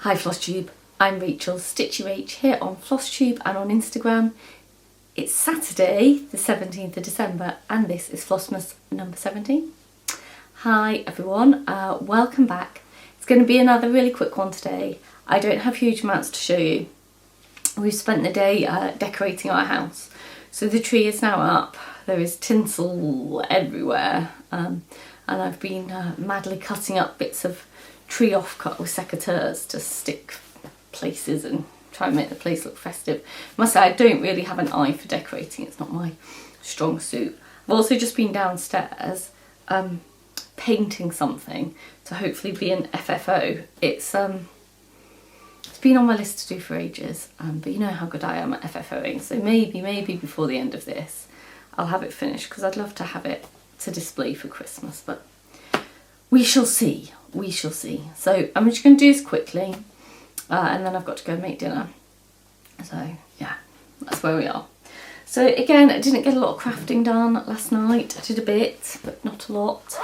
Hi FlossTube, I'm Rachel, Stitchy Rach here on FlossTube and on Instagram. It's Saturday the 17th of December and this is Flossmas number 17. Hi everyone, welcome back. It's going to be another really quick one today. I don't have huge amounts to show you. We've spent the day decorating our house. So the tree is now up, there is tinsel everywhere and I've been madly cutting up bits of tree offcut with secateurs to stick places and try and make the place look festive. I must say I don't really have an eye for decorating, it's not my strong suit. I've also just been downstairs painting something to hopefully be an FFO. It's been on my list to do for ages, but you know how good I am at FFOing, so maybe before the end of this I'll have it finished because I'd love to have it to display for Christmas, but we shall see. We shall see. So I'm just going to do this quickly and then I've got to go make dinner. So yeah, that's where we are. So again, I didn't get a lot of crafting done last night. I did a bit, but not a lot.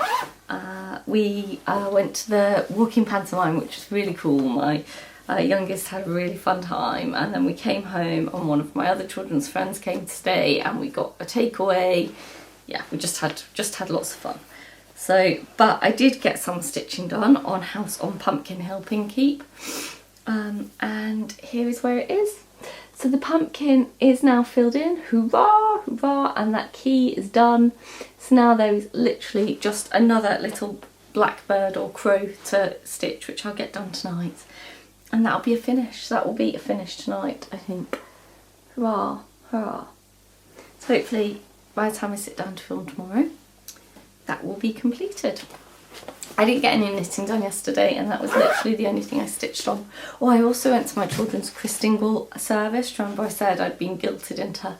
We went to the walking pantomime, which was really cool. My youngest had a really fun time, and then we came home and one of my other children's friends came to stay and we got a takeaway. Yeah, we just had lots of fun. So, but I did get some stitching done on House on Pumpkin Hill Pin Keep, and here is where it is. So the pumpkin is now filled in, hurrah, hurrah, and that key is done. So now there is literally just another little blackbird or crow to stitch, which I'll get done tonight, and that'll be a finish. That will be a finish tonight, I think. Hurrah, hurrah. So hopefully by the time I sit down to film tomorrow, that will be completed. I didn't get any knitting done yesterday and that was literally the only thing I stitched on. Oh, I also went to my children's Christingle service. Remember I said I'd been guilted into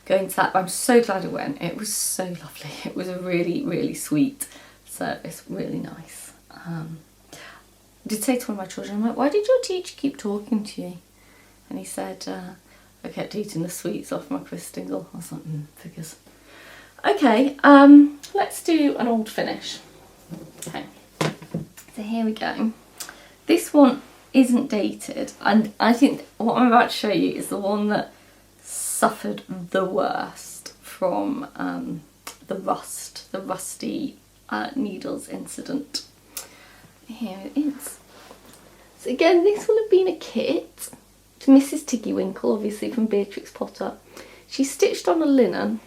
going to that, but I'm so glad I went. It was so lovely. It was a really sweet service, really nice. I did say to one of my children, I'm like, why did your teacher keep talking to you? And he said, I kept eating the sweets off my Christingle. I was like, figures. Okay, let's do an old finish. Okay, so here we go. This one isn't dated, and I think what I'm about to show you is the one that suffered the worst from the rusty needles incident. Here it is. So again, this will have been a kit to Mrs. Tiggy Winkle, obviously from Beatrix Potter. She stitched on a linen,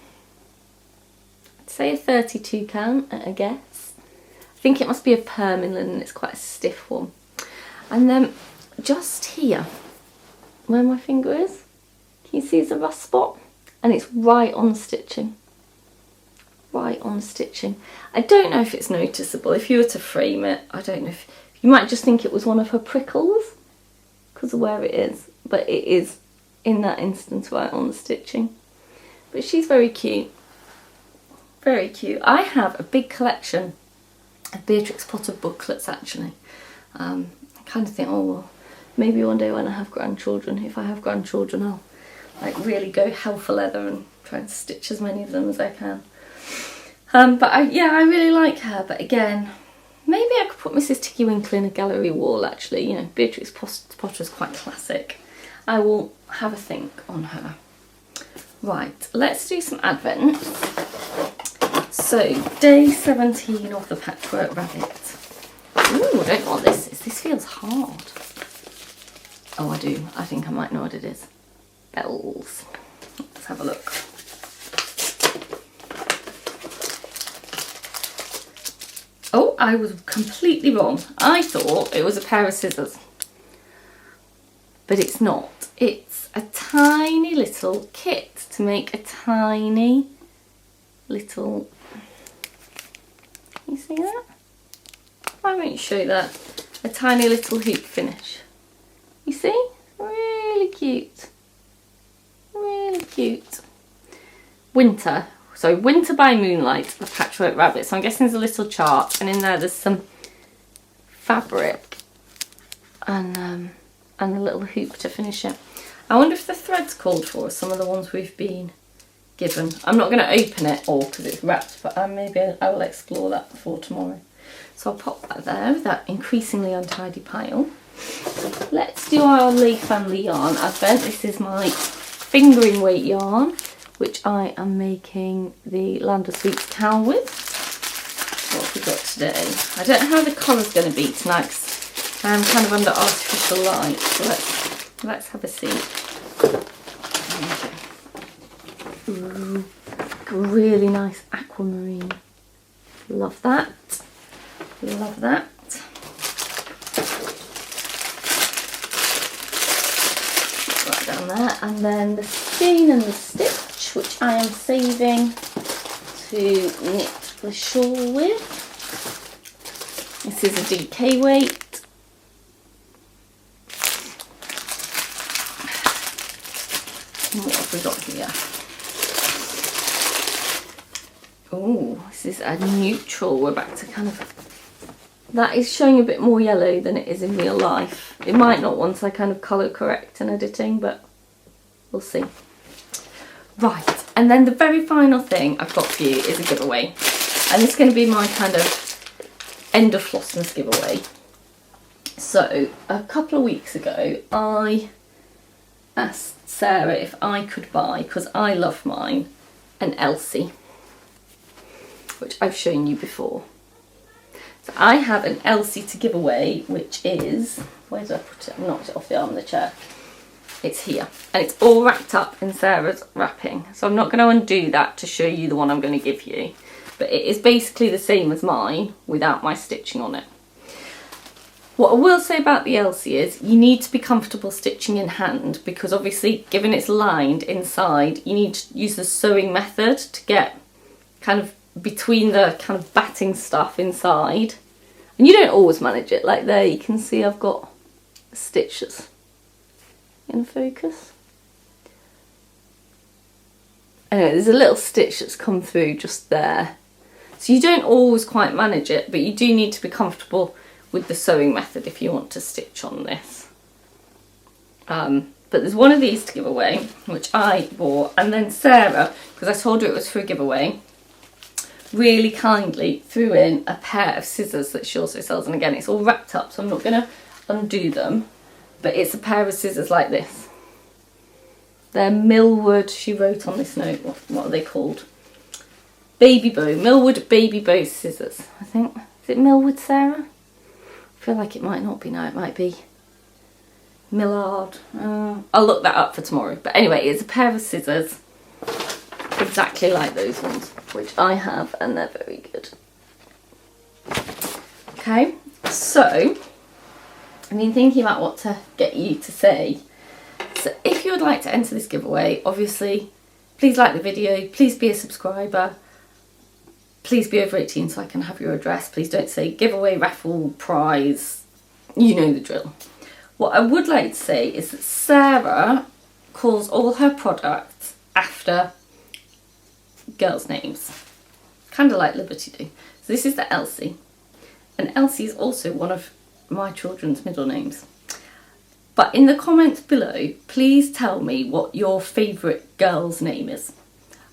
say a 32 count, I guess. I think it must be a permin linen, it's quite a stiff one. And then just here, where my finger is, can you see there's a rust spot? And it's right on the stitching. Right on the stitching. I don't know if it's noticeable. If you were to frame it, I don't know if, you might just think it was one of her prickles because of where it is. But it is, in that instance, right on the stitching. But she's very cute. Very cute. I have a big collection of Beatrix Potter booklets actually. I kind of think, oh well, maybe one day when I have grandchildren, if I have grandchildren, I'll like really go hell for leather and try and stitch as many of them as I can. But I really like her. But again, maybe I could put Mrs. Tiggy Winkle in a gallery wall actually. You know, Beatrix Potter is quite classic. I will have a think on her. Right, let's do some advent. So, day 17 of the Patchwork Rabbit. Ooh, I don't know what this is. This feels hard. Oh, I do. I think I might know what it is. Bells. Let's have a look. Oh, I was completely wrong. I thought it was a pair of scissors. But it's not. It's a tiny little kit to make a tiny little... Can you see that? I won't show that. A tiny little hoop finish. You see? Really cute. Really cute. Winter. So Winter by Moonlight, the Patchwork Rabbit. So I'm guessing there's a little chart, and in there's some fabric and a little hoop to finish it. I wonder if the thread's called for some of the ones we've been given. I'm not going to open it all because it's wrapped, but maybe I will explore that before tomorrow. So I'll pop that there with that increasingly untidy pile. let's do our Lee family yarn advent. This is my fingering weight yarn, which I am making the Land of Sweets cowl with. What have we got today? I don't know how the collar's going to be tonight because I'm kind of under artificial light. So let's have a see. Ooh, really nice aquamarine. Love that. Love that. Right down there. And then the skein and the stitch, which I am saving to knit the shawl with. This is a DK weight. And what have we got here? Oh, this is a neutral. We're back to kind of... That is showing a bit more yellow than it is in real life. It might not once I kind of colour correct in editing, but we'll see. Right, and then the very final thing I've got for you is a giveaway. And it's going to be my kind of end of Flossmas giveaway. So, a couple of weeks ago, I asked Sarah if I could buy, because I love mine, an Elsie, which I've shown you before. So I have an Elsie to give away, which is, where did I put it? I knocked it off the arm of the chair. It's here, and it's all wrapped up in Sarah's wrapping. So I'm not going to undo that to show you the one I'm going to give you. But it is basically the same as mine without my stitching on it. What I will say about the Elsie is you need to be comfortable stitching in hand, because obviously given it's lined inside, you need to use the sewing method to get kind of between the kind of batting stuff inside. And you don't always manage it. Like there you can see I've got stitches in focus. Anyway, there's a little stitch that's come through just there. So you don't always quite manage it, but you do need to be comfortable with the sewing method if you want to stitch on this. But there's one of these to give away, which I bought, and then Sarah, because I told her it was for a giveaway, really kindly threw in a pair of scissors that she also sells, and again it's all wrapped up so I'm not going to undo them, but it's a pair of scissors like this. They're Millwood, she wrote on this note, what are they called? Baby bow, Millwood baby bow scissors, I think. Is it Millwood, Sarah? I feel like it might not be now, it might be Millard. I'll look that up for tomorrow. But anyway, it's a pair of scissors exactly like those ones, which I have, and they're very good. Okay, so I've been thinking about what to get you to say. So if you would like to enter this giveaway, obviously, please like the video, please be a subscriber, please be over 18 so I can have your address. Please don't say giveaway, raffle, prize, you know the drill. What I would like to say is that Sarah calls all her products after girls' names, kind of like Liberty do. So this is the Elsie, and Elsie is also one of my children's middle names. But in the comments below, please tell me what your favourite girl's name is,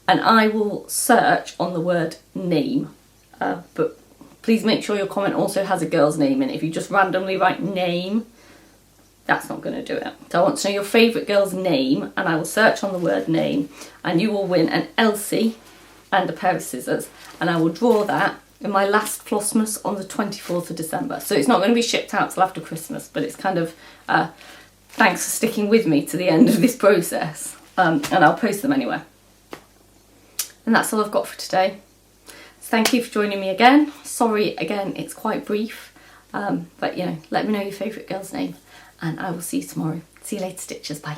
and I will search on the word name. But please make sure your comment also has a girl's name in it. If you just randomly write name, that's not going to do it. So I want to know your favourite girl's name, and I will search on the word name, and you will win an Elsie and a pair of scissors, and I will draw that in my last Flossmas on the 24th of December. So it's not going to be shipped out till after Christmas, but it's kind of thanks for sticking with me to the end of this process, and I'll post them anywhere. And that's all I've got for today. So thank you for joining me again. Sorry again, it's quite brief, but you know, let me know your favourite girl's name, and I will see you tomorrow. See you later, stitchers. Bye.